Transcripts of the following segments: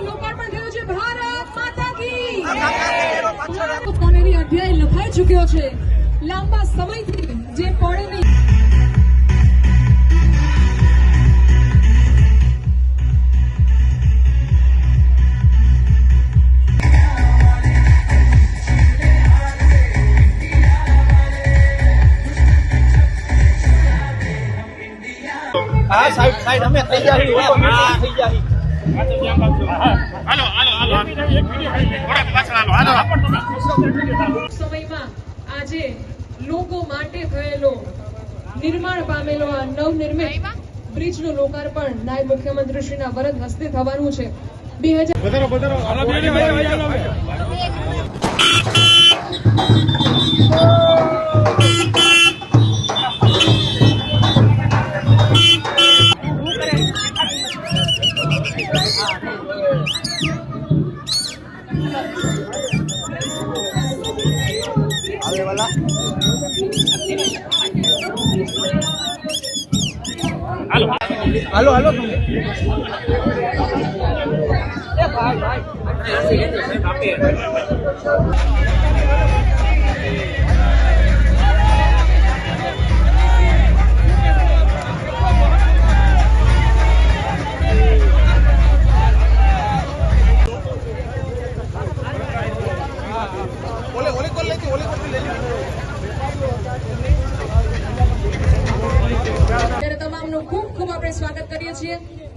લોકાર્પણ થયું છે ભારત માતા કી પોતાની અધ્યાય લખાઈ ચુક્યો છે લાંબા સમયથી જે પડે નહીં. હા સાઈડ અમે થઈ જાય થઈ જાય. સમયમાં આજે લોકો માટે થયેલો નિર્માણ પામેલો આ નવનિર્મિત બ્રિજનું લોકાર્પણ નાયબ મુખ્યમંત્રીશ્રીના વરદ હસ્તે થવાનું છે. હાલો હાલો ખૂબ ખૂબ આપણે સ્વાગત કરીએ છીએ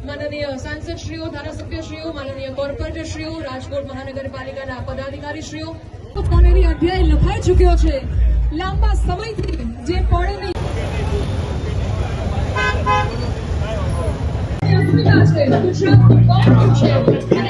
માનનીય સાંસદશ્રીઓ, ધારાસભ્યશ્રીઓ, માનનીય કોર્પોરેટરશ્રીઓ, રાજકોટ મહાનગરપાલિકાના પદાધિકારીશ્રીઓ. પોતાની અધ્યાય લખાઈ ચુક્યો છે લાંબા સમયથી જે પડે નહીં. ગુજરાતનું ગૌરવ છે.